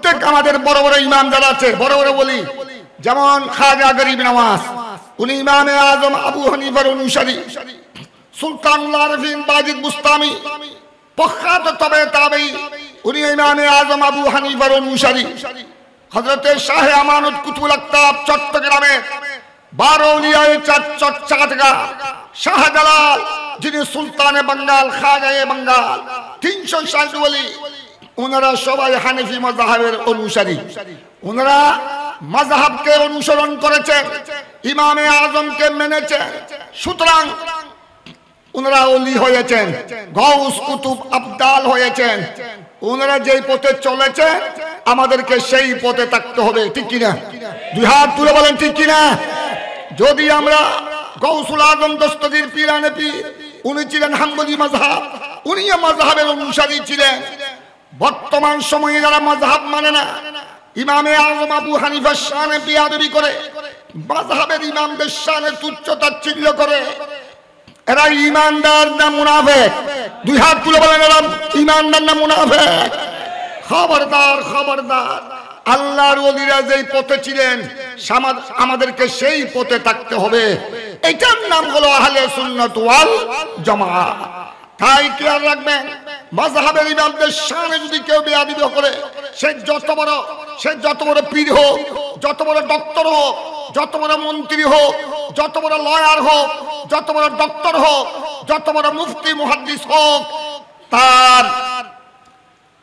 প্রত্যেক আমাদের বড় বড় ইমাম যারা আছে, বড় বড় বলি, যেমন খাজা গরিব নওয়াজ, উনি ইমামে আজম আবু হানিফার অনুসারী। সুলতানুল আরিফিন বাজিদ বুস্তামি, প্রখ্যাত তবে তাবেঈ, উনি ইমামে আজম আবু হানিফার অনুসারী। হযরতে শাহে আমানত কুতুবুল আকতাব চট্টগ্রামে 12 আউলিয়ায়ে চট্টগ্রাম, শাহজালাল যিনি সুলতানে বাঙ্গাল, খাজায়ে বাঙ্গাল, 360 ওলি, ওনারা সবাই হানাফি মাযহাবের অনুসারী। ওনারা মাযহাবকে অনুসরণ করেছেন, ইমামে আজমকে মেনেছেন, সুতরাং ওনারা ওলি হয়েছেন, গাউস কুতুব আবদাল হয়েছেন। ওনারা যেই পথে চলেছে আমাদেরকে সেই পথে থাকতে হবে, ঠিক কিনা? দুই হাত তুলে বলেন ঠিক কিনা? যদি আমরা গাউসুল আজম দস্তগীর পীরানে পীর, উনি ছিলেন হাম্বলি মাযহাব, উনি মাযহাবের অনুসারী ছিলেন। বর্তমান সময়ে যারা মাযহাব মানে না, ইমামে আজম আবু হানিফার শানে বিয়াদবি করে, মাযহাবের ইমামদের শানে তুচ্ছ তাচ্ছিল্য করে, এরা ঈমানদার না মুনাফিক? দুই হাত তুলে বলেন এরা ঈমানদার না মুনাফিক? খবরদার, খবরদার। আল্লাহর ওলিরা যেই পথে ছিলেন আমাদেরকে সেই পথে থাকতে হবে। এটার নাম হলো আহলে সুন্নাত ওয়াল জামাত। তাই খেয়াল রাখবেন, মাযহাবের ইমামদের শানে যদি কেউ বেয়াদবি করে, সে যত বড় পীর হোক, যত বড় ডক্টর হোক, যত বড় মন্ত্রী হোক, যত বড় লয়ার হোক, যত বড় ডক্টর হোক, যত বড় মুফতি মুহাদ্দিস হোক, তার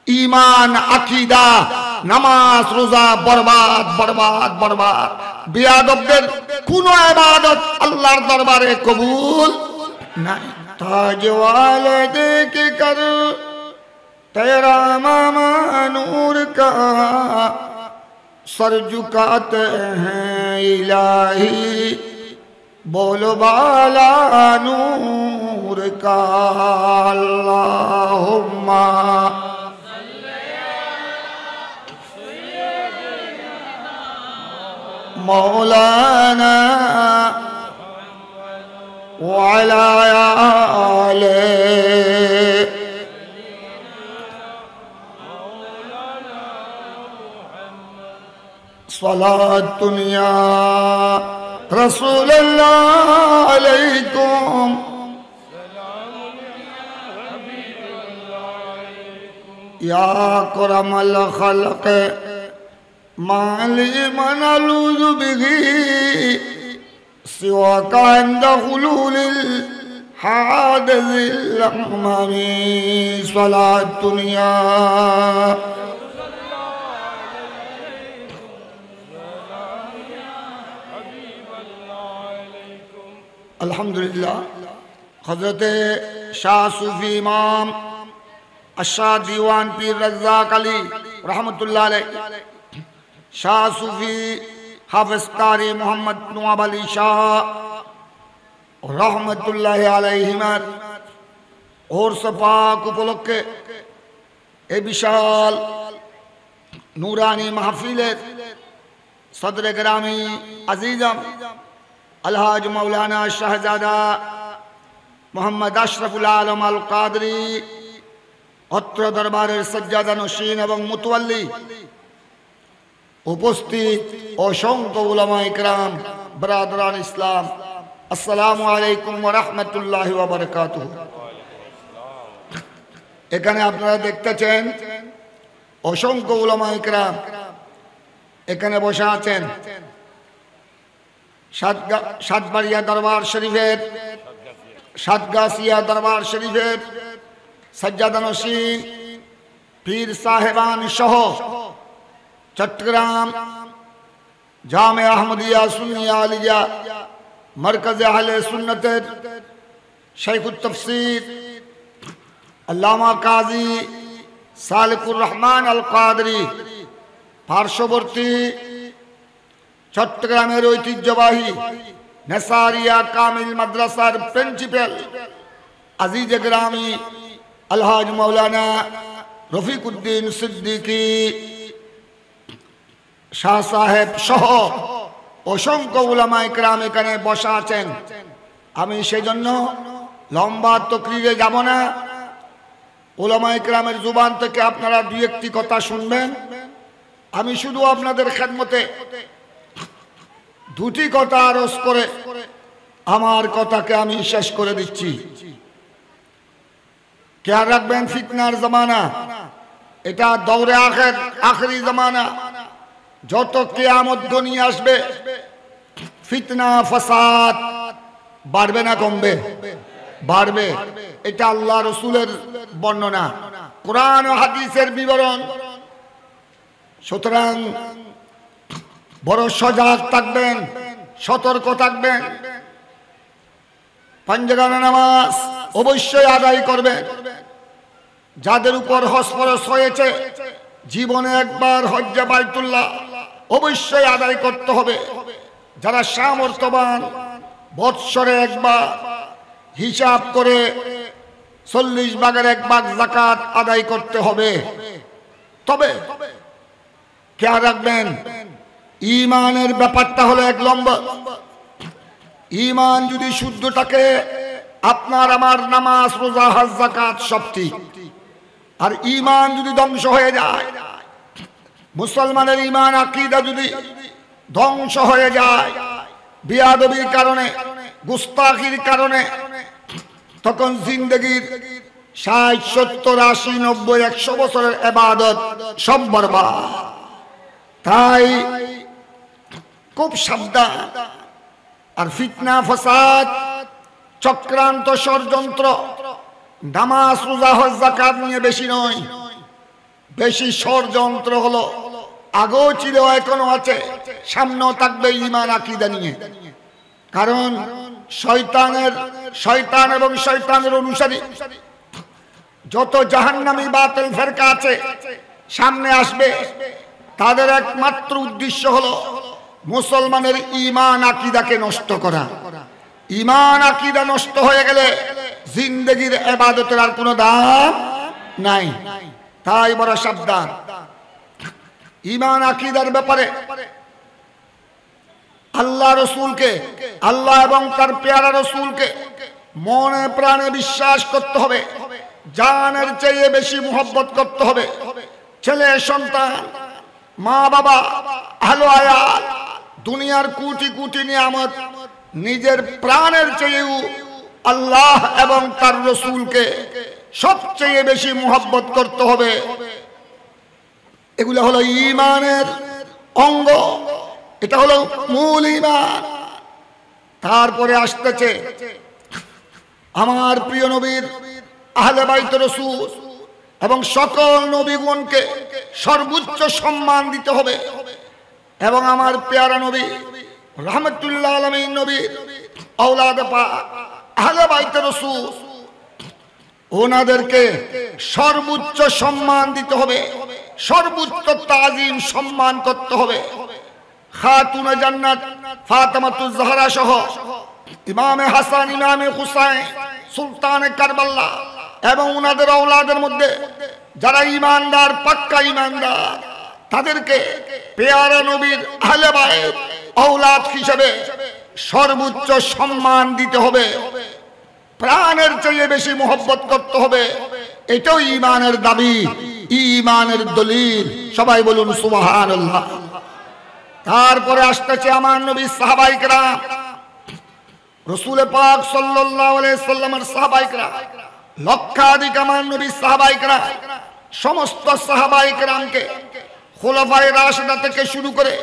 ঈমান, আকীদা, নামাজ, রোজা বরবাদ, বরবাদ, বরবাদ। বেয়াদবদের কোন ইবাদত আল্লাহর দরবারে কবুল নাই। ताज वाले देख कर तेरा मामा नूर का सर झुकाते हैं इलाही, बोलो बाला नूर का अल्लाहुम्मा मौलाना वाला आले सलातुन या रसूलल्लाह अलैकुम या करमल खल्क़ माली मन अलूज़ु बिही सिवा कांद हुलूलिल हादिसिल अममी सलातुन या अल्हम्दुलिल्लाह। हज़रत शाह सूफी इमाम अशाह दीवान पीर रज़्ज़ाक़ अली रहमतुल्लाह अलैह, शाह सूफी हाफिज कारी मोहम्मद नवाब अली शाह रहमतुल्लाह अलैहिमार ओरस पाक उपलक्षे ए विशाल नूरानी महफिलेर सदर ग्रामी अजीजम अलहाज मौलाना शाहजादा मोहम्मद अशरफुल आलम अल कादरी अत्र दरबारेर सज्जादा नशीन एवं मुतवल्ली उपस्थित असंख्य उलामा इकराम बरादरान इस्लाम, अस्सलामु आलैकुम व रहमतुल्लाहि व बाराकातुहू। এখানে আপনারা দেখতেছেন অসংখ্য উলামা ইকরাম এখানে বসে আছেন। সাতবাড়িয়া দরবার শরীফের, সাতগাছিয়া দরবার শরীফের সজ্জাদা নশীন পীর সাহেবান সহ चट्टग्राम जामे अहमदिया सुन्निया आलिया मरकज अहले सुन्नतेर शेखुत तफसीर अल्लामा काजी सालिकुर रहमान अल कादरी पार्श्ववर्ती चट्टग्रामेर ऐतिह्यबाही नेसारिया कामिल मद्रासार प्रिंसिपल अजीज ग्रामी अलहाज मौलाना रफीकुद्दीन सिद्दीकी शाह साहेब सह असंख्य उलामा इकराम एखाने बसा आছেন। আমি সেজন্য লম্বা তকরিরে যাব না, উলামা ইকরামের জবান থেকে আপনারা দুই একটি কথা শুনবেন, আমি শুধু আপনাদের খেদমতে দুটি কথা আরজ করে আমার কথাকে আমি শেষ করে দিচ্ছি। খেয়াল রাখবেন, ফিতনার জামানা, এটা দৌরে আখেরি জামানা। যত কিয়ামত নিয়ে আসবে ফিতনা ফাসাদ বাড়বে না কমবে? বাড়বে। এটা আল্লাহ রসুলের বর্ণনা, কোরআন ও হাদিসের বিবরণ। সুতরাং বড় সজাগ থাকবেন, সতর্ক থাকবেন। পাঁচগানা নামাজ অবশ্যই আদায় করবেন। যাদের উপর হজ ফরজ হয়েছে, জীবনে একবার হজ্জে বাইতুল্লাহ অবশ্যই আদায় করতে হবে। যারা সামর্থ্যবান, বৎসরে একবার হিসাব করে 40 ভাগের 1 ভাগ যাকাত আদায় করতে হবে। তবে খেয়াল রাখবেন, ঈমানের ব্যাপারটা হলো 1 নম্বর। ঈমান যদি শুদ্ধ থাকে, আপনার আমার নামাজ, রোজা, হজ, যাকাত সব ঠিক। আর ঈমান যদি ধ্বংস হয়ে যায়, মুসলমানের ঈমান আকীদা যদি ধ্বংস হয়ে যায় বিয়াদবির কারণে, গুস্তাখির কারণে, তখন জিন্দেগির 60, 70, 80, 90, 100 বছরের ইবাদত সব বরবাদ। তাই খুব সাবধান। আর ফিতনা ফাসাদ, চক্রান্ত, ষড়যন্ত্র নামাজ, রোজা, হজ, যাকাত নিয়ে বেশি নয়, বেশি ষড়যন্ত্র হলো আগেও ছিল, এখনো আছে, সামনেও থাকবে ঈমান আকীদা নিয়ে। কারণ শয়তান এবং শয়তানের অনুসারী যত জাহান্নামী বাতিল ফেরকা আছে সামনে আসবে, তাদের একমাত্র উদ্দেশ্য হলো মুসলমানের ঈমান আকীদাকে নষ্ট করা। ঈমান আকীদা নষ্ট হয়ে গেলে জিন্দেগির ইবাদতের আর কোনো দাম নাই। তাই বড় সাবধান। ঈমান আকীদার ব্যাপারে আল্লাহ রসুলকে, আল্লাহ এবং তার পেয়ারা রসুলকে মনে প্রাণে বিশ্বাস করতে হবে, জানের চেয়ে বেশি মুহব্বত করতে হবে। ছেলে সন্তান, মা বাবা, আহলে আয়াল, দুনিয়ার কোটি কোটি নিয়ামত, নিজের প্রাণের চেয়েও আল্লাহ এবং তার রসুলকে সবচেয়ে বেশি মুহব্বত করতে হবে। এগুলো হলো ঈমানের অঙ্গ, এটা হলো মূল ঈমান। তারপরে আসতেছে আমার প্রিয় নবীর আহলে বাইত রাসূল এবং সকল নবীগণকে সর্বোচ্চ সম্মান দিতে হবে। এবং আমার পেয়ারা নবী রাহমাতুল্লাহ আলামিন নবীর আওলাদ পাক আহলে বাইত রাসূল, ওনাদেরকে সর্বোচ্চ সম্মান দিতে হবে, সর্বোচ্চ তাজিম সম্মান করতে হবে। খাতুনে জান্নাত ফাতেমাতুজ জাহরা সহ ইমামে হাসান, ইমামে হুসাইন, সুলতানে কারবালা এবং ওনাদের আওলাদের মধ্যে যারা ঈমানদার, পাক্কা ঈমানদার, তাদেরকে পেয়ারা নবীর আহলে বাইত আওলাদ হিসেবে সর্বোচ্চ সম্মান দিতে হবে, প্রাণের চেয়ে বেশি মুহব্বত করতে হবে। এটাও ঈমানের দাবি, ঈমানের দলিল। সবাই বলুন সুবহানাল্লাহ। তারপরে আসতেছে আমার নবী সাহাবায়ে কেরাম, রাসূল পাক সাল্লাল্লাহু আলাইহি সাল্লামের সাহাবায়ে কেরাম, লক্ষাধিক আমার নবী সাহাবায়ে কেরাম, সমস্ত সাহাবায়ে কেরামকে খুলাফায়ে রাশিদা থেকে শুরু করে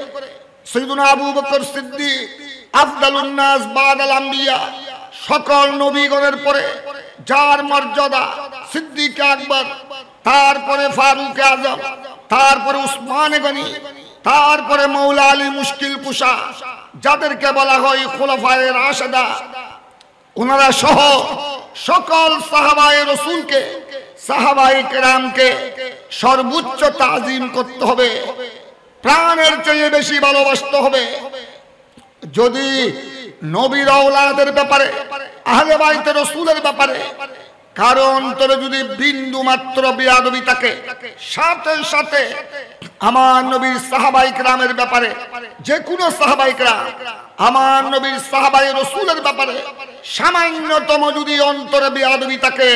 সাইয়্যিদুনা আবু বকর সিদ্দিক, আফদালুন নাস বাদাল আম্বিয়া, সকল নবীগণের পরে যার মর্যাদা সিদ্দিক আকবর, তারপরে ফারুক আজম, তারপরে উসমান গনি, তারপরে মৌলা আলী মুশকিল কুশা, যাদেরকে বলা হয় খুলাফায়ে রাশিদা, ওনারা সহ সকল সাহাবায়ে রাসূলকে, সাহাবায়ে কেরামকে সর্বোচ্চ তাজিম করতে হবে, প্রাণের চেয়ে বেশি ভালোবাসতে হবে। যদি নবীর আওলাদের ব্যাপারে, আহলে বাইত রাসূলের ব্যাপারে কারো অন্তরে যদি বিন্দু মাত্র বেয়াদবি থাকে, সাথে সাথে আমার নবীর সাহাবায়ে কেরামের ব্যাপারে, যে কোনো সাহাবায়ে কেরাম, আমার নবীর সাহাবায়ে রাসূলের ব্যাপারে সামান্যতম যদি অন্তরে বেয়াদবি থাকে,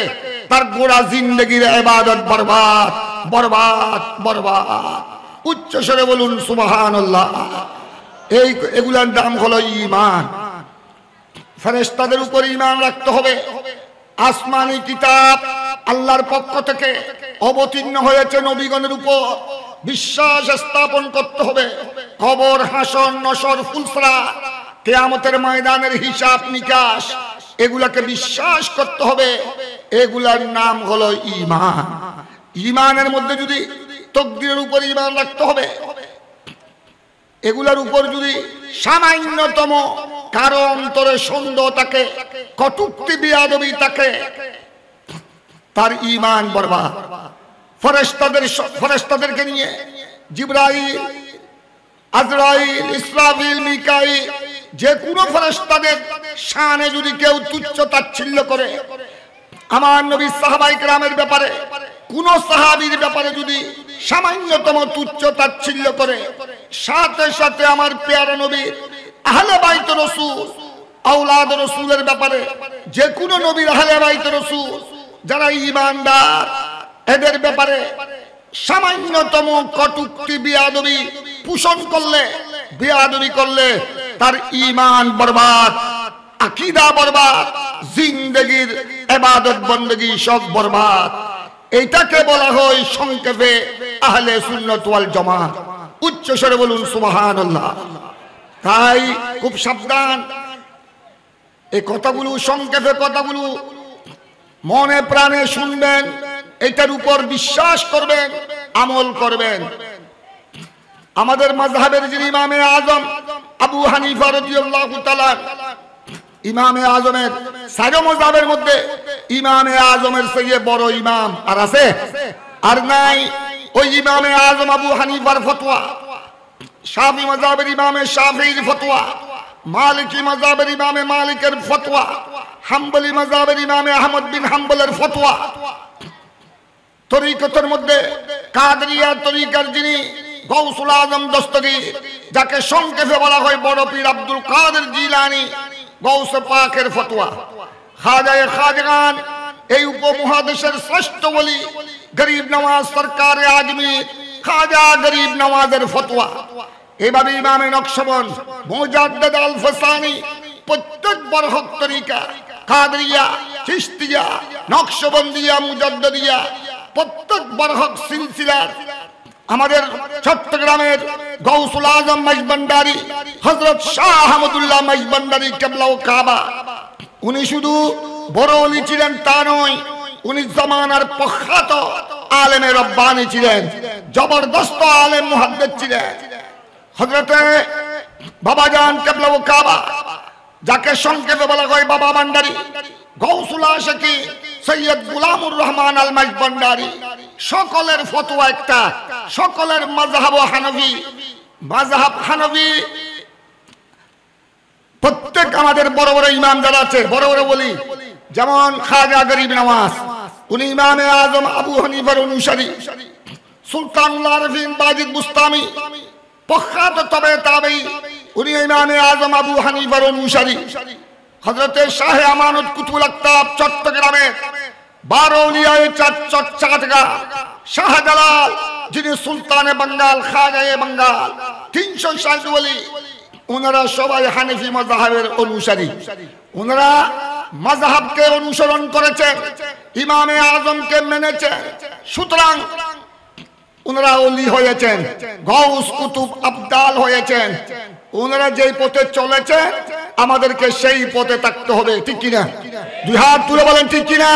তার গোড়া জিন্দেগির ইবাদত বরবাদ, বরবাদ, বরবাদ। উচ্চ স্বরে বলুন সুবহানাল্লাহ। এগুলার নাম হলো ঈমান। ফেরেশতাদের উপর ঈমান রাখতে হবে। আসমানি কিতাব আল্লাহর পক্ষ থেকে অবতীর্ণ হয়েছে নবীগণের উপর, বিশ্বাস স্থাপন করতে হবে। কবর, হাসর, নসর, ফুলসরা, কিয়ামতের ময়দানের হিসাব নিকাশ, এগুলাকে বিশ্বাস করতে হবে। এগুলার নাম হলো ঈমান। ঈমানের মধ্যে যদি তাকদীরের উপর ঈমান রাখতে হবে, এগুলার উপর যদি সামান্যতম কারো অন্তরে সন্দেহ থাকে, কটূক্তি বিয়াদবি থাকে, তার ঈমান বরবাদ। ফেরেশতাদেরকে নিয়ে জিবরাইল, আজরাইল, ইসরাফিল, মিকাইল, যে কোনো ফেরেশতাদের শানে যদি কেউ তুচ্ছ তাচ্ছিল্য করে, আমার নবী সাহাবায়ে কেরামের ব্যাপারে, কোন সাহাবীর ব্যাপারে যদি সামান্যতম তুচ্ছ তাচ্ছিল্য করে, সাথে সাথে আমার প্যারা নবীর আহলে বাইত রাসূল, আওলাদ রাসূলের ব্যাপারে, যে কোনো নবীর আহলে বাইত রাসূল যারা ঈমানদার, এদের ব্যাপারে সামান্যতম কটূক্তি বিয়াদবি পোষণ করলে, বিয়াদবি করলে তার ঈমান বরবাদ, আকীদা বরবাদ, জিন্দেগীর ইবাদত বندگی সব বরবাদ। এইটাকে বলা হয় সংক্ষেপে আহলে সুন্নাত ওয়াল জামাত। উচ্চ স্বরে বলুন সুবহানাল্লাহ। তাই খুব সাবধান, এই কথাগুলো সংক্ষেপে কথাগুলো মনে প্রাণে শুনবেন, এটার উপর বিশ্বাস করবেন, আমল করবেন। আমাদের মাযহাবের যিনি ইমামে আযম আবু হানিফা রাদিয়াল্লাহু তাআলা, ইমামে আযমের চার মাযহাবের মধ্যে ইমামে আযমের চেয়ে বড় ইমাম আর আছে? আর নাই। ওই ইমামে আযম আবু হানিফার ফতোয়া, শাফি মাযহাবের ইমামে শাফিঈর ফতোয়া, মালিকি মাযহাবের ইমামে মালিকের ফতোয়া, হাম্বলি মাযহাবের ইমামে আহমদ বিন হাম্বলের ফতোয়া। তরিকতের মধ্যে কাদরিয়া তরিকার যিনি গৌসুল আজম দস্তগীর, যাকে সংক্ষেপে বলা হয় বড় পীর আব্দুল কাদের জিলানী, গৌসে পাকের ফতোয়া। খাজায়ে খাজগান, এই উপমহাদেশের শ্রেষ্ঠ ওলি গরিব নওয়াজ সরকারে আজমির খাজা গরিব নওয়াজের ফতোয়া। এইভাবে ইমামে নকশবন্দ মুজাদ্দিদ আল ফাসানি, প্রত্যেক বরহক তরিকা কাদরিয়া, চিশতিয়া, নকশবন্দিয়া, মুজাদ্দিদিয়া, প্রত্যেক বরহক সিলসিলার আমাদের চট্টগ্রামের গৌসুল আজম মাইজভান্ডারী হযরত শাহ আহমদুল্লাহ মাইজভান্ডারী কিবলা ও কাবা, উনি শুধু বড় ওলি ছিলেন তা নয়, উনি জামানার প্রখ্যাত আলেমে রব্বানি ছিলেন, জবরদস্ত আলেম মুহাদ্দিস ছিলেন। হযরতে বাবাজান কিবলা ও কাবা, যাকে সংক্ষেপে বলা হয় বাবা ভান্ডারী, গৌসুল আশিকি সৈয়দ গোলামুর রহমান আল মাইজভান্ডারী, সকলের ফতোয়া একটা, সকলের মাযহাব হানফি, মাযহাব হানফি। প্রত্যেক আমাদের বড় বড় ইমাম যারা আছে, বড় বড় বলি, যেমন খাজা গরিব নওয়াজ, উনি ইমামে আযম আবু হানিফার অনুসারী। সুলতানুল আরফিন বাজিদ বুস্তামি, প্রখ্যাত তবে তাবেঈ, উনি ইমামে আযম আবু হানিফার অনুসারী। হযরতে শাহ আমানত কুতুবুল আকতাব চট্টগ্রামের 12 উলিয়ায়ে চট্টগ্রাম, শাহজালাল যিনি সুলতানে বাঙ্গাল, খাজায়ে বাঙ্গাল, 360 ওলি, ওনারা সবাই হানাফি মাযহাবের অনুসারী। ওনারা মাযহাবকে অনুসরণ করেছেন, ইমামে আযমকে মেনেছেন, সুতরাং ওনারা ওলি হয়েছেন, গাউস কুতুব আবদাল হয়েছেন। ওনারা যেই পথে চলেছেন আমাদেরকে সেই পথে থাকতে হবে, ঠিক কিনা? দুই হাত তুলে বলেন ঠিক কিনা?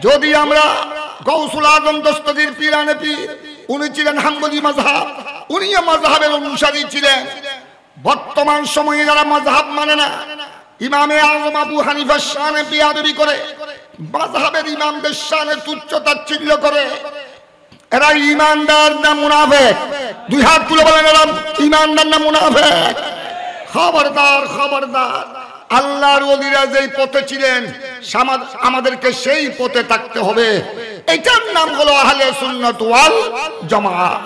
যদি আমরা গৌসুল আজম দস্তগীর পীরানে পীর, উনি ছিলেন হাম্বলি মাযহাব, উনি মাযহাবের অনুসারী ছিলেন। বর্তমান সময়ে যারা মাযহাব মানে না, ইমামে আযম আবু হানিফার শানে বিয়াদবি করে, মাযহাবের ইমামদের শানে তুচ্ছ তাচ্ছিল্য করে, এরা ঈমানদার না মুনাফিক? দুই হাত তুলে বলেন এরা ঈমানদার না মুনাফিক? খবরদার, খবরদার। আল্লাহর ওলিরা যেই পথে ছিলেন আমাদেরকে সেই পথে থাকতে হবে। এটার নাম হলো আহলে সুন্নাত ওয়াল জামাত।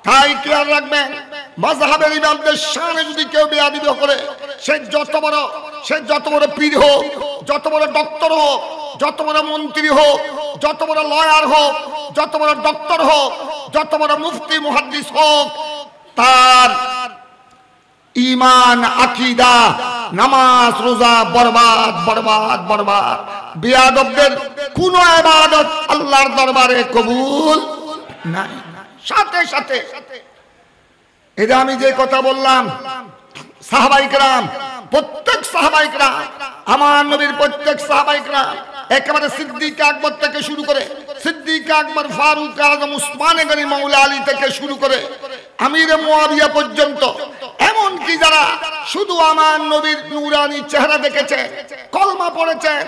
তাই খেয়াল রাখবেন, মাযহাবের ইমামদের শানে যদি কেউ বেয়াদবি করে, সে যত বড় পীর হোক, যত বড় ডক্টর হোক, যত বড় মন্ত্রী হোক, যত বড় লয়ার হোক, যত বড় ডক্টর হোক, যত বড় মুফতি মুহাদ্দিস হোক, তার ঈমান, আকীদা, নামাজ, রোজা বরবাদ বরবাদ বরবাদ। বেয়াদবদের কোন ইবাদত আল্লাহর দরবারে কবুল নাই। সাথে সাথে এটা আমি যে কথা বললাম, সাহাবায়ে কেরাম, প্রত্যেক সাহাবায়ে কেরাম, আমার নবীর প্রত্যেক সাহাবায়ে কেরাম, একেবারে সিদ্দিক আকবর থেকে শুরু করে, সিদ্দিক আকবর, ফারুক আজম, উসমানে গনি, মাওলা আলী থেকে শুরু করে আমিরে মুয়াবিয়া পর্যন্ত, এমনকি যারা শুধু আমার নবীর নূরানি চেহারা দেখেছে, কলমা পড়েছেন,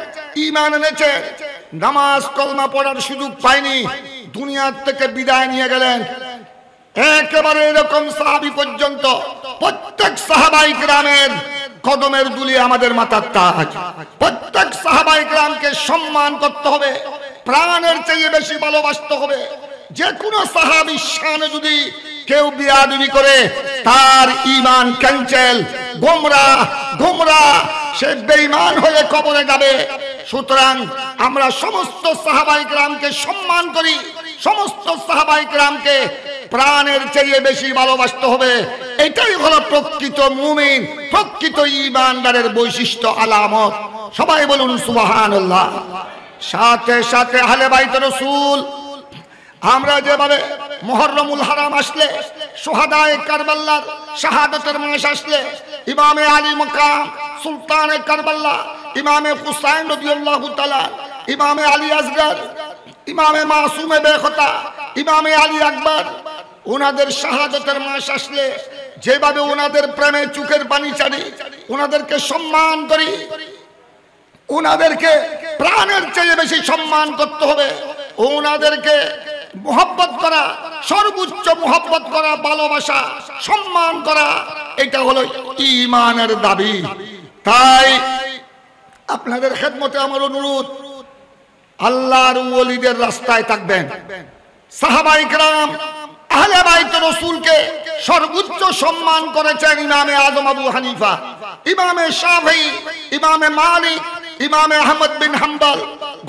ঈমান এনেছে, নামাজ কলমা পড়ার সুযোগ পায়নি, দুনিয়ার থেকে বিদায় নিয়ে গেলেন, একেবারে এরকম সাহাবী পর্যন্ত প্রত্যেক সাহাবায়ে কেরামের কদমের দুলি আমাদের মাথার তাজ। প্রত্যেক সাহাবায়ে কেরামকে সম্মান করতে হবে, প্রাণের চেয়ে বেশি ভালোবাসতে হবে। যে কোনো সাহাবীর শানে যদি কেউ বেয়াদবি করে, তার ঈমান ক্যান্সেল, গোমরাহ, সে বেঈমান হয়ে কবরে যাবে। সুতরাং আমরা সমস্ত সাহাবায়ে কেরামকে সম্মান করি, সমস্ত সাহাবায়ে কেরামকে প্রাণের চেয়ে বেশি ভালোবাসতে হবে। এটাই হলো প্রকৃত মুমিন, প্রকৃত ঈমানদারের বৈশিষ্ট্য, আলামত। সবাই বলুন সুবহানাল্লাহ। সাথে সাথে আহলে বাইত রাসূল, আমরা যেভাবে মুহররমুল হারাম আসলে, শুহাদায়ে কারবালার শাহাদাতের মাস আসলে, ইমামে আলী মাকাম, সুলতানে কারবালা, ইমামে হুসাইন রাদিয়াল্লাহু তাআলা, ইমামে আলী আসগর, ইমামে মাসুমে বেখতা, ইমামে আলী আকবর, ওনাদের শাহাদাতের মাস আসলে যেভাবে ওনাদের প্রেমে চোখের পানি ছাড়ি, ওনাদেরকে সম্মান করি, ওনাদেরকে প্রাণের চেয়ে বেশি সম্মান করতে হবে, ওনাদেরকে মুহাব্বত করা, সর্বোচ্চ মুহাব্বত করা, ভালোবাসা, সম্মান করা, এটা হলো ঈমানের দাবি। তাই আপনাদের খেদমতে আমার অনুরোধ, আল্লাহর ওলিদের রাস্তায় থাকবেন। সাহাবায়ে কেরাম আহলে বাইত রাসূলকে সর্বোচ্চ সম্মান করেছেন ইমামে আযম আবু হানিফা, ইমামে শাফিঈ, ইমামে মালিক, ইমামে আহমদ বিন হাম্বল,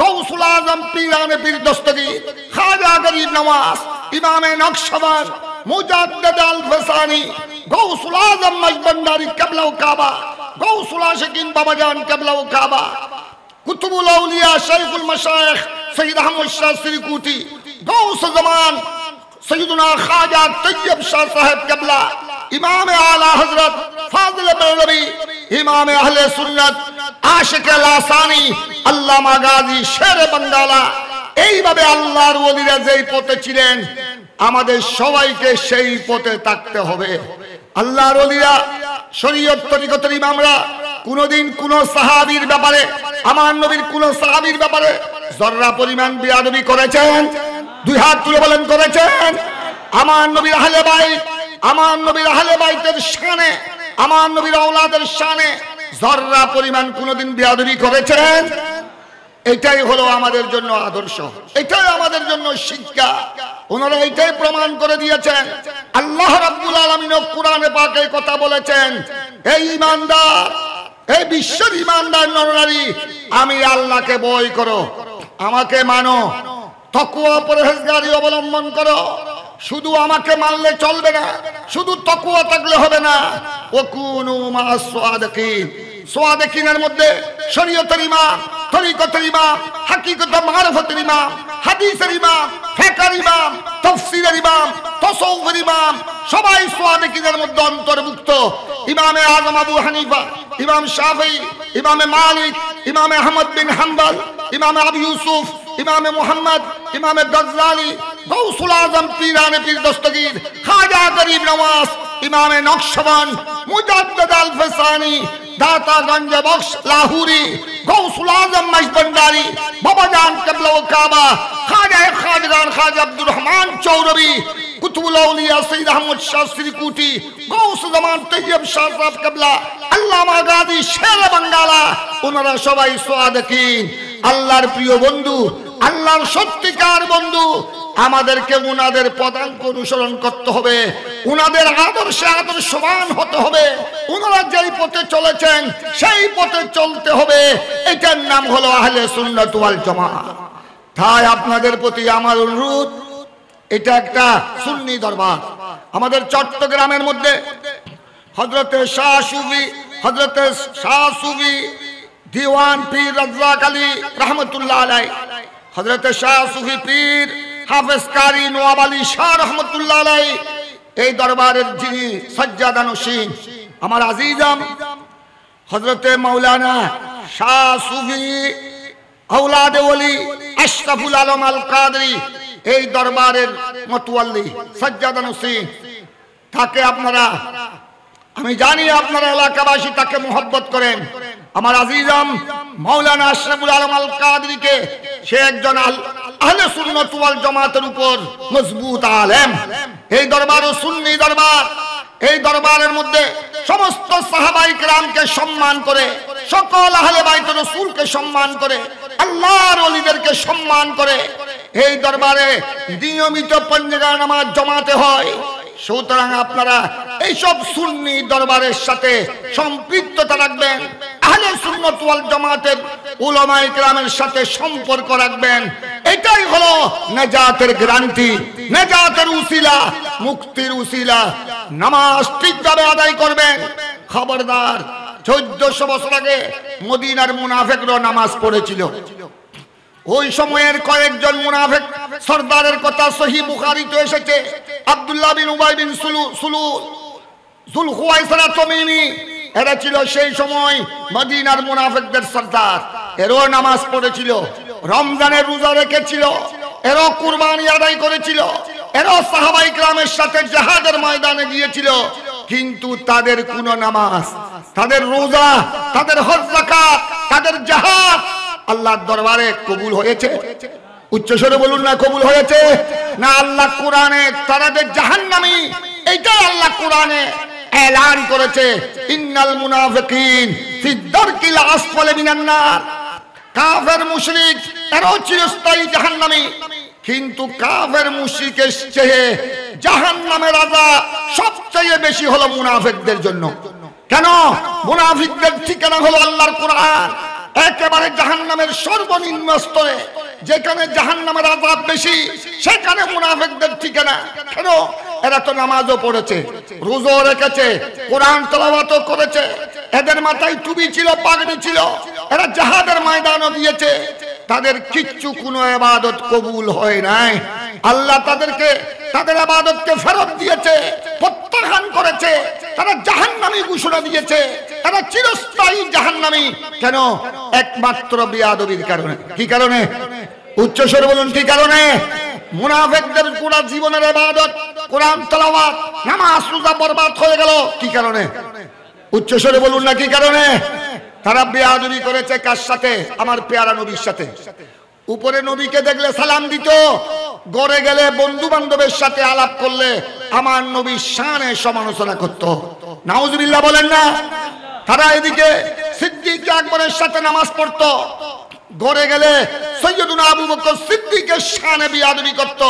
গৌসুল আজম পীরানে পীর দস্তগীর, খাজা গরিব নওয়াজ, ইমামে নকশবন্দ, মুজাদ্দিদ আল ফসানি, গৌসুল আজম মজবন্দারি কিবলা ও কাবা, গৌসুল আশিকিন বাবাজান কিবলা ও কাবা, কুতুবুল আউলিয়া শাইখুল মাশায়েখ সৈয়দ আহমদ শাহ সিরকুটি, গৌস জামান সৈয়দনা খাজা তৈয়ব শাহ সাহেব কিবলা, ইমামে আলা হযরত ফাজিল বেরলভী, ইমামে আহলে সুন্নাত আশিক লাসানি, আল্লামা গাজী শেরে বাঙ্গালা। এইভাবে আল্লাহর ওলিরা যেই পথে ছিলেন, আমাদের সবাইকে সেই পথে থাকতে হবে। আল্লাহর ওলিরা, শরীয়ত তরিকতের ইমামরা কোনদিন কোন সাহাবীর ব্যাপারে, আমার নবীর কোন সাহাবীর ব্যাপারে জররা পরিমাণ বেয়াদবি করেছেন? দুই হাত তুলে বলেন, করেছেন? আমার নবীর আহলে বাইত, আমার নবীর আহলে বাইতের শানে, আমার নবীর আওলাদের শানে জররা পরিমাণ কোনদিন বেয়াদবি করেছেন? এটাই হলো আমাদের জন্য আদর্শ, এটাই আমাদের জন্য শিক্ষা। ওনারা এটাই প্রমাণ করে দিয়েছেন। আল্লাহ রাব্বুল আলামিন কোরআনে পাকে কথা বলেছেন, এই ঈমানদার, এই বিশ্বের ঈমানদার নরনারী, আমি আল্লাহকে ভয় করো, আমাকে মানো, তাকওয়া পরহেজগারি অবলম্বন করো। শুধু আমাকে মানলে চলবে না, শুধু তাকওয়া থাকলে হবে না। ওয়াকুনু মা'আস সাদিকিন, সাদিকিনের মধ্যে শরীয়তের ইমাম, তরিকতের ইমাম, হাকিকত মারফতের ইমাম, হাদিসের ইমাম, ফিকহের ইমাম, তাফসীরের ইমাম, তাসাউফের ইমাম, সবাই সাদিকিনের মধ্যে অন্তর্ভুক্ত। ইমামে আযম আবু হানিফা, ইমাম শাফিঈ, ইমামে মালিক, ইমামে আহমদ বিন হাম্বল, ইমামে আবু ইউসুফ, ইমামে মুহাম্মদ, ইমামে গজ্জালি, গৌসুল আজম পীরানে পীর দস্তগীর, খাজা গরিব নওয়াজ, ইমামে নকশবন্দ, মুজাদ্দিদ আল ফসানি, দাতা গঞ্জ বখশ লাহুরি, গৌসুল আজম মজবন্দারি, বাবাজান কিবলা ও কাবা, খাজা খাজগান খাজা আব্দুর রহমান চৌরবি, কুতুবুল আউলিয়া সৈয়দ আহমদ শাহ সিরকুটি, গৌস জামান তৈয়ব শাহ সাহেব কিবলা, আল্লামা গাজী শেরে বাঙ্গালা, ওনারা সবাই সাদিকিন। আল্লাহর প্রিয় বন্ধু, আল্লাহর সত্যিকার বন্ধু, আমাদেরকে উনাদের পদাঙ্ক অনুসরণ করতে হবে, উনাদের আদর্শে আদর্শবান হতে হবে। উনারা যেই পথে চলেছেন সেই পথে চলতে হবে। এটার নাম হলো আহলে সুন্নাত ওয়াল জামাত। তাই আপনাদের প্রতি আমার অনুরোধ, এটা একটা সুন্নি দরবার। আমাদের চট্টগ্রামের মধ্যে হযরতে শাহ সুফি দিওয়ান পীর রাজ্জাক আলী রহমতুল্লাহ আলাইহি, হযরতে শাহ সুফি পীর হাফেজ কারি নওয়াব আলী শাহ রহমতুল্লাহ আলাইহি, এই দরবারের যিনি সজ্জাদানশীন আমার আজিজাম হযরতে মাওলানা শাহ সুফি আওলাদে ওলি আশরাফুল আলম আল কাদরি, এই দরবারের মতওয়াল্লি সজ্জাদানশীন, তাকে আপনারা, আমি জানি আপনারা এলাকাবাসী তাকে মোহব্বত করেন। আমার আজিজাম মাওলানা আশরাফুল আলম আল কাদরিকে, সে একজন আহলে সুন্নাত ওয়াল জামাতের উপর মজবুত আলেম। এই দরবারও সুন্নি দরবার। এই দরবারের মধ্যে সমস্ত সাহাবায়ে কেরামকে সম্মান করে, সকল আহলে বাইত রাসূলকে সম্মান করে, আল্লাহর ওলিদেরকে সম্মান করে। এই দরবারে নিয়মিত পঞ্জেগার নামাজ জমাতে হয়। সুতরাং আপনারা এইসব সুন্নি দরবারের সাথে সম্পৃক্ততা রাখবেন, আহলে সুন্নাত ওয়াল জামাতের উলামায়ে কেরামের সাথে সম্পর্ক রাখবেন। এটাই হলো নাজাতের গ্যারান্টি, নাজাতের উসিলা, মুক্তির উসিলা। নামাজ ঠিকভাবে আদায় করবেন। খবরদার, 1400 বছর আগে মদিনার মুনাফিকরা নামাজ পড়েছিল। ওই সময়ের কয়েকজন মুনাফিক সরদারের কথা সহিহ বুখারীতে এসেছে। আব্দুল্লাহ বিন উবাই বিন যুলহুয়াইসরা তামিমি, এরা ছিল সেই সময় মদিনার মুনাফিকদের সরদার। এরাও নামাজ পড়েছিল, রমজানের রোজা রেখেছিল, এরাও কুরবানি আদায় করেছিল, এরাও সাহাবায়ে কেরামের সাথে জিহাদের ময়দানে গিয়েছিল। কিন্তু তাদের কোনো নামাজ, তাদের রোজা, তাদের হজ যাকাত, তাদের জিহাদ আল্লাহর দরবারে কবুল হয়েছে? উচ্চস্বরে বলুন না, কবুল হয়েছে না? আল্লাহ কোরআনে তারা যে জাহান্নামী, এইটা আল্লাহ কোরআনে এলান করেছে, ইন্নাল মুনাফিকিন ফি দারকিল আসফালি মিনান নার। কাফের মুশরিক এরাও চিরস্থায়ী জাহান্নামী। কিন্তু কাফের মুশরিকের চেয়ে জাহান্নামের আযাব সবচেয়ে বেশি হলো মুনাফিকদের জন্য। কেন? মুনাফিকদের ঠিকানা হলো আল্লাহর কোরআন। একেবারে জাহান্নামের সর্বনিম্ন স্তরে, যেখানে জাহান্নামের আযাব বেশি, সেখানে মুনাফিকদের ঠিকানা। কেন? এরা তো নামাজও পড়েছে, রোজাও রেখেছে, কোরআন তেলাওয়াতও করেছে, এদের মাথায় টুপি ছিল, পাগড়ি ছিল, এরা জিহাদের ময়দানও গিয়েছে। তাদের কিচ্ছু কোনো ইবাদত কবুল হয় নাই। আল্লাহ তাদেরকে, তাদের ইবাদতকে ফেরত দিয়েছে, প্রত্যাখ্যান করেছে। তারা জাহান্নামী ঘোষণা দিয়েছে, তারা চিরস্থায়ী জাহান্নামী। কেন? একমাত্র বিয়াদবির কারণে। কি কারণে? উচ্চস্বরে বলুন, কি কারণে? মুনাফিকদের পুরো জীবনের ইবাদত, কোরআন তেলাওয়াত, নামাজ রোজা বরবাদ হয়ে গেল। কি কারণে? উচ্চস্বরে বলুন না, কি কারণে? তারা বেয়াদবি করেছে কার সাথে? আমার পেয়ারা নবীর সাথে। উপরে নবীকে দেখলে সালাম দিত, ঘরে গেলে বন্ধু বান্ধবের সাথে আলাপ করলে আমার নবীর শানে সমালোচনা করত। নাউজুবিল্লাহ বলেন না? তারা এদিকে সিদ্দিক আকবরের সাথে নামাজ পড়তো, ঘরে গেলে সৈয়দুনা আবু বকর সিদ্দিকের শানে বেয়াদবি করত।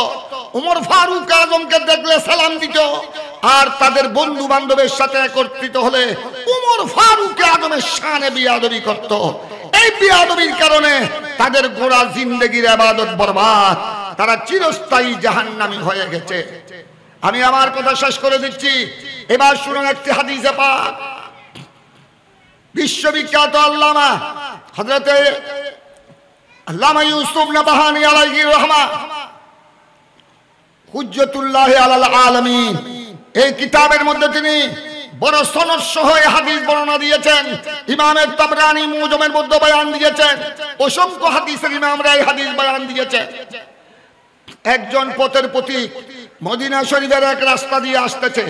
ওমর ফারুক আজমকে দেখলে সালাম দিত, আর তাদের বন্ধু বান্ধবের সাথে একত্রিত হলে ওমর ফারুক আজমের শানে বেয়াদবি করত। এই বেয়াদবির কারণে তাদের গোড়া জিন্দেগির ইবাদত বরবাদ, তারা চিরস্থায়ী জাহান্নামী হয়ে গেছে। আমি আমার কথা শেষ করে দিচ্ছি। এবার শুনুন একটি হাদিসে পাক। বিশ্ববিখ্যাত আল্লামা হযরতে আল্লামা ইউসুফ নাবাহানী আলাইহির রহমা, হুজ্জতুল্লাহ আলাল আলামিন, এই কিতাবের মধ্যে তিনি বড় সনদ সহ হাদিস বর্ণনা দিয়েছেন। ইমাম তাবরানী মুজমের মধ্যে বয়ান দিয়েছেন। অসংখ্য হাদিসের ইমামরা এই হাদিস বয়ান দিয়েছেন। একজন পথের পথিক মদিনা শরীফের এক রাস্তা দিয়ে আসতেছে।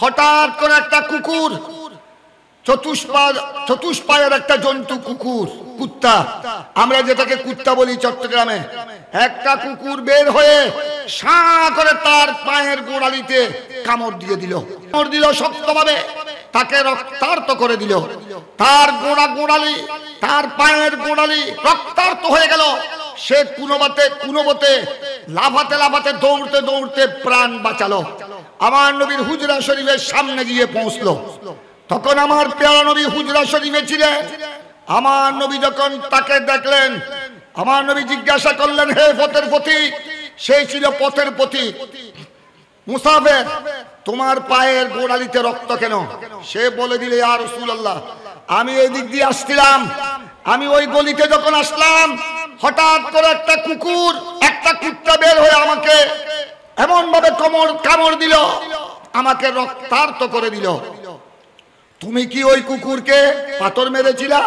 হঠাৎ করে একটা কুকুর, চতুষ্পায়ের একটা জন্তু, কুকুর, কুত্তা, আমরা যেটাকে কুত্তা বলি চট্টগ্রামে, একটা কুকুর বের হয়ে সাঁ করে তার পায়ের গোড়ালিতে কামড় দিয়ে দিল। কামড় দিল শক্তভাবে, তাকে রক্তাক্ত করে দিল। তার গোড়ালি, তার পায়ের গোড়ালি রক্তাক্ত হয়ে গেল। সে কোনোমতে লাফাতে লাফাতে দৌড়তে দৌড়তে প্রাণ বাঁচালো। আমার নবীর হুজরা শরীফের সামনে গিয়ে পৌঁছলো। তখন আমার প্যারা নবী হুজরা শরীফে ছিলেন। আমার নবী যখন তাকে দেখলেন, আমার নবী জিজ্ঞাসা করলেন, হে পথের পথিক, সেই ছিল পথের পথিক মুসাফির, তোমার পায়ের গোড়ালিতে রক্ত কেন? সে বলে দিলে, ইয়া রাসূলুল্লাহ, আমি এই দিক দিয়ে আসছিলাম, আমি ওই গলিতে যখন আসলাম, হঠাৎ করে একটা কুত্তা বের হয়ে আমাকে এমন ভাবে কামড় দিল, আমাকে রক্তাক্ত করে দিল। তুমি কি ওই কুকুরকে পাথর মেরেছিলা?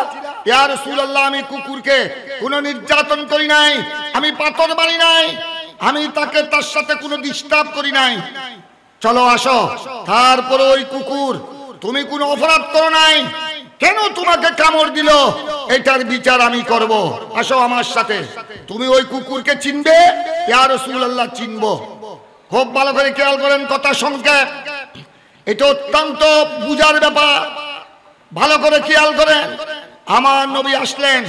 ইয়া রাসূলুল্লাহ, আমি কুকুরকে কোনো নির্যাতন করি নাই, আমি পাথর মারি নাই, আমি তার সাথে কোনো ডিস্টার্ব করি নাই। চলো আসো। তারপরে ওই কুকুর, তুমি কোনো অপরাধ করো নাই, কেন তোমাকে কামড় দিল, এটার বিচার আমি করব। আসো আমার সাথে। তুমি ওই কুকুরকে চিনবে? ইয়া রাসূলুল্লাহ, চিনব। খুব ভালো করে খেয়াল করেন, কথা সংক্ষেপ, এটা অত্যন্ত বুঝার ব্যাপার, ভালো করে খেয়াল করেন। আমার নবী আসলেন,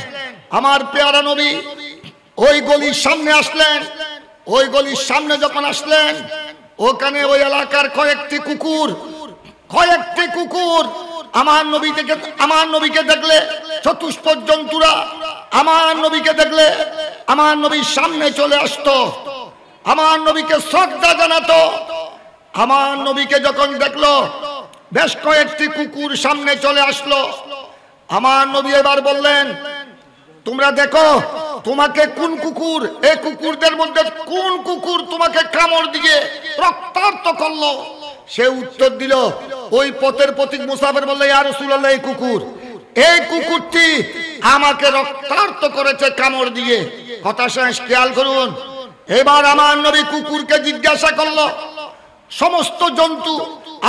আমার পেয়ারা নবী ওই গলির সামনে আসলেন। ওই গলির সামনে যখন আসলেন, ওখানে ওই এলাকার কয়েকটি কুকুর আমার নবীকে দেখলে চতুষ্পদ জন্তুরা আমার নবীকে দেখলে আমার নবীর সামনে চলে আসতো, আমার নবীকে শ্রদ্ধা জানাতো। আমার নবীকে যখন দেখলো বেশ কয়েকটি কুকুর সামনে চলে আসলো, আমার নবী এবার বললেন, তোমরা দেখো তোমাকে কোন কুকুর, এই কুকুরদের মধ্যে কোন কুকুর তোমাকে কামড় দিয়ে রক্তাক্ত করলো? সে উত্তর দিল, ওই পথের পথিক মুসাফির বলল, ইয়া রাসূলুল্লাহ, এই কুকুরটি আমাকে রক্তাক্ত করেছে কামড় দিয়ে। কথা শেষ, খেয়াল করুন। এবার আমার নবী কুকুরকে জিজ্ঞাসা করলো, সমস্ত জন্তু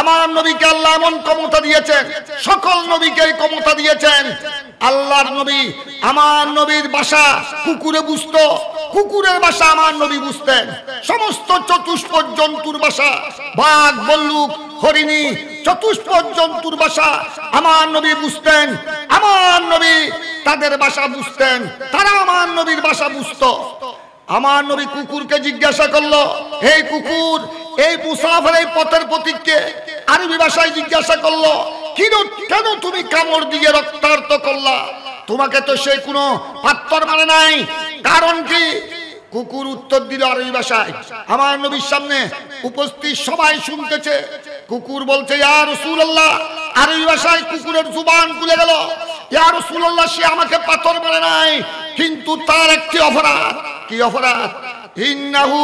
আমার নবীকে আল্লাহ এমন ক্ষমতা দিয়েছেন, সকল নবীকে এই ক্ষমতা দিয়েছেন। আল্লাহর নবী আমার নবীর ভাষা কুকুরে বুঝতো, কুকুরের ভাষা আমার নবী বুঝতেন। সমস্ত চতুষ্পদ জন্তুর ভাষা, বাঘ, ভাল্লুক, হরিণী, চতুষ্পদ জন্তুর ভাষা আমার নবী বুঝতেন। আমার নবী তাদের ভাষা বুঝতেন, তারা আমার নবীর ভাষা বুঝতো। আমার নবী কুকুরকে জিজ্ঞাসা করলো, এই কুকুর, এই মুসাফির, এই পথের পথিককে আরবি ভাষায় জিজ্ঞাসা করলো, কেন তুমি কামড় দিয়ে রক্তাক্ত করলা? তোমাকে তো সে কোনো পাথর মারে নাই, কারণ কি? কুকুর উত্তর দিল আরবি ভাষায়। আমার নবীর সামনে উপস্থিত সবাই শুনতেছে। কুকুর বলছে, ইয়া রাসূলুল্লাহ, আরবি ভাষায় কুকুরের জুবান খুলে গেল, ইয়া রাসূলুল্লাহ, সে আমাকে পাথর মারে নাই, কিন্তু তার একটি অপরাধ। কি অপরাধ? ইন্নাহু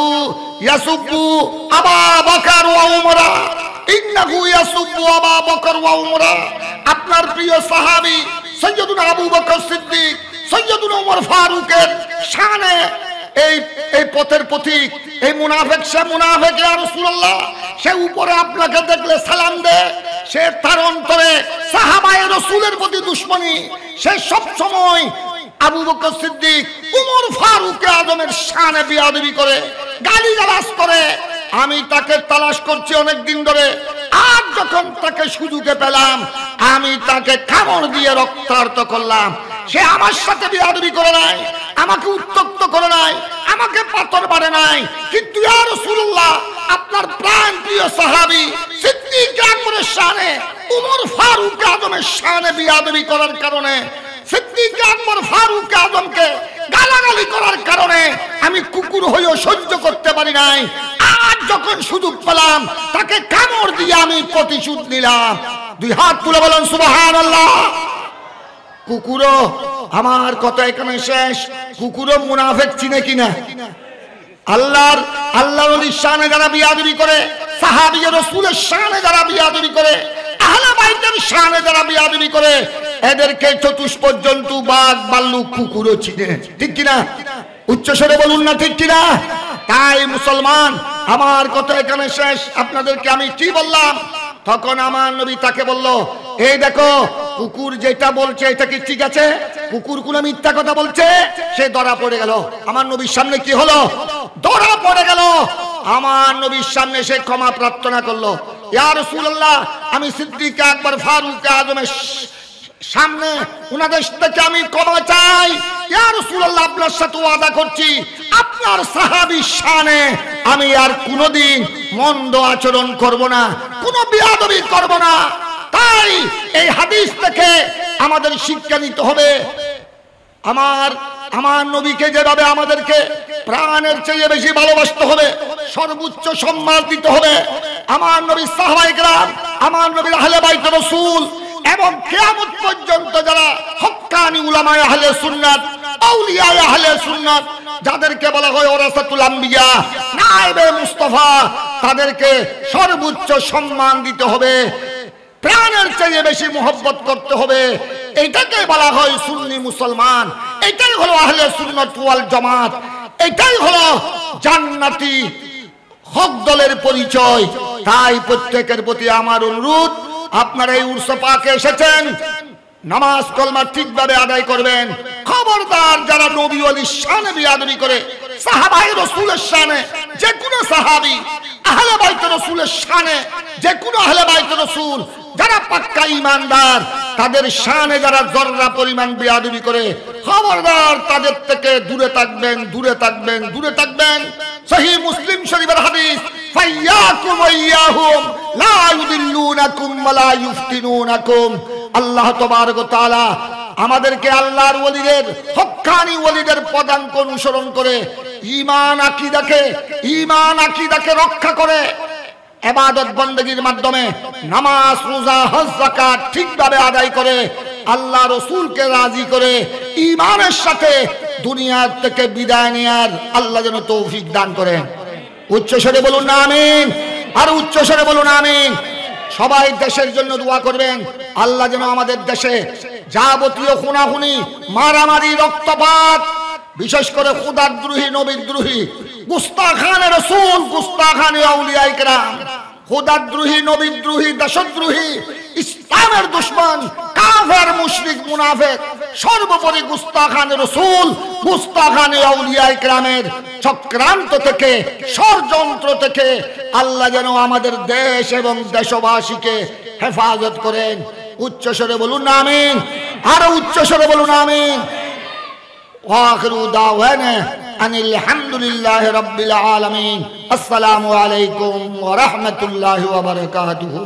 ইয়াসুব্বু আবা বকর ওয়া উমরা, ইন্নাহু ইয়াসুব্বু আবা বকর ওয়া উমরা। আপনার প্রিয় সাহাবী সৈয়দুনা আবু বকর সিদ্দিক, সৈয়দুনা ওমর ফারুকের শানে এই পথের পথিক, এই মুনাফিক, সে মুনাফিক ইয়া রাসূলুল্লাহ, সে উপরে আপনাকে দেখলে সালাম দেয়, সে তার অন্তরে সাহাবায়ে রাসূলের প্রতি দুশমনী, সে সব সময় আবু বকর সিদ্দিক, উমর ফারুক আজমের শানে বেয়াদবি করে, গালিগালাজ করে। আমি তাকে তালাশ করছি অনেক দিন ধরে, আজ যখন তাকে সুযোগে পেলাম, আমি তাকে কামড় দিয়ে রক্তাক্ত করলাম। সে আমার সাথে বেয়াদবি করে নাই, আমাকে উত্তক্ত করে নাই, আমাকে পাথর মারে নাই, কিন্তু ইয়া রাসূলুল্লাহ, আপনার প্রাণ প্রিয় সাহাবী সিদ্দিক আকবরের শানে, উমর ফারুক আজমের শানে বেয়াদবি করার কারণে, সিদ্দিক আকবর ফারুক আজমকে গালাগালি করার কারণে আমি কুকুর হয়েও সহ্য করতে পারি নাই। আজ যখন সুযোগ পেলাম, তাকে কামড় দিয়ে আমি প্রতিশোধ নিলাম। দুই হাত তুলে বলেন সুবহানাল্লাহ। কুকুরও, আমার কথা এখানে শেষ, কুকুরও মুনাফিক চিনে কিনা? আল্লাহর নবীর শানে যারা বেয়াদবি করে, সাহাবীয়ে রাসূলের শানে যারা বেয়াদবি করে, আহলে বাইতের শানে যারা বেয়াদবি করে, এদেরকে চতুষ্পদ জন্তু, বাঘ, ভাল্লুক, কুকুরও চিনে। ঠিক কিনা? উচ্চস্বরে বলুন না ঠিক কিনা? তাই মুসলমান, আমার কথা এখানে শেষ। আপনাদেরকে আমি কি বললাম? তখন আমার নবী তাকে বলল, এই দেখো, কুকুর যেটা বলছে এটা কি ঠিক আছে? কুকুর কোন মিথ্যা কথা বলছে? সে ধরা পড়ে গেল। আমার নবীর সামনে কি হলো? ধরা পড়ে গেল। আমার নবীর সামনে সে ক্ষমা প্রার্থনা করলো, ইয়া রাসূলুল্লাহ, আমি সিদ্দিক আকবর ফারুক আজমের সামনে উনাদের থেকে আমি ক্ষমা চাই। ইয়া রাসূলুল্লাহ, আপনার সাথে ওয়াদা করছি, আপনার সাহাবীর শানে আমি আর কোনোদিন মন্দ আচরণ করব না, কোনো বেয়াদবি করব না। তাই এই হাদিস থেকে আমাদের শিক্ষা নিতে হবে। আমার আমার নবীকে যেভাবে আমাদেরকে প্রাণের চেয়ে বেশি ভালোবাসতে হবে, সর্বোচ্চ সম্মান দিতে হবে। আমার নবী সাহাবায়ে কেরাম, আমার নবীর আহলে বাইত রাসূল এবং কিয়ামত পর্যন্ত যারা হক্কানি উলামায়ে আহলে সুন্নাত, আউলিয়ায়ে আহলে সুন্নাত, যাদেরকে বলা হয় ওরাসাতুল আম্বিয়া, নায়েবে মুস্তাফা, তাদেরকে সর্বোচ্চ সম্মান দিতে হবে, প্রাণের চেয়ে বেশি মোহব্বত করতে হবে। এটাকে বলা হয় সুন্নি মুসলমান, এটাই হলো আহলে সুন্নাত ওয়াল জামাত, এটাই হলো জান্নাতি হক দলের পরিচয়। তাই প্রত্যেকের প্রতি আমার অনুরোধ, আপনারা এই উরস পাকে এসেছেন, নামাজ কলমা ঠিকভাবে আদায় করবেন। খবরদার যারা নবী ওয়ালির শানে বেয়াদবি করে, সাহাবায়ে রাসূলের শানে যে কোনো সাহাবী, আহলে বাইত রাসূলের শানে যে কোনো আহলে বাইত রাসূল, যারা পাক্কা ঈমানদার, তাদের শানে যারা জররা পরিমাণ বেয়াদবি করে, খবরদার তাদের থেকে দূরে থাকবেন, দূরে থাকবেন, দূরে থাকবেন। সহিহ মুসলিম শরীফের হাদিস, ফাইয়াকুম ওয়াইয়াহুম লা ইউদিল্লুনাকুম ওয়া লা ইফতিনুনাকুম। আল্লাহ তাবারক ওয়া তাআলা আমাদেরকে আল্লাহর ওলিদের, হক্কানি ওলিদের পদাঙ্ক অনুসরণ করে ঈমান আকীদাকে রক্ষা করে ইবাদত বندگির মাধ্যমে নামাজ, রোজা, হজ, যাকাত ঠিকভাবে আদায় করে আল্লাহ রাসূলকে রাজি করে ঈমানের সাথে দুনিয়া থেকে বিদায় নেয়ার আল্লাহ যেন তৌফিক দান করেন। উচ্চস্বরে বলুন আমিন, আর উচ্চস্বরে বলুন আমিন। সবাই দেশের জন্য দোয়া করবেন, আল্লাহ যেন আমাদের দেশে যাবতীয় খুনাখুনি, মারামারি, রক্তপাত, বিশেষ করে খুদাদ্রোহী, নবীদ্রোহী, গুস্তাখানে রাসূল, গুস্তাখানে আউলিয়ায়ে কেরাম, খুদাদ্রোহী, নবীদ্রোহী, দেশদ্রোহী, ইসলামের দুশমন, কাফের, মুশরিক, মুনাফিক, সর্বোপরি গুস্তাখানে রাসূল, গুস্তাখানে আউলিয়ায়ে কেরামের চক্রান্ত থেকে, ষড়যন্ত্র থেকে আল্লাহ যেন আমাদের দেশ এবং দেশবাসীকে হেফাজত করেন। উচ্চস্বরে বলুন আমিন, আরো উচ্চস্বরে বলুন আমিন। ওয়াখিরু দাওয়ানা আনিল হামদুলিল্লাহি রাব্বিল আলামিন। আসসালামু আলাইকুম ওয়া রাহমাতুল্লাহি ওয়া বারাকাতুহু।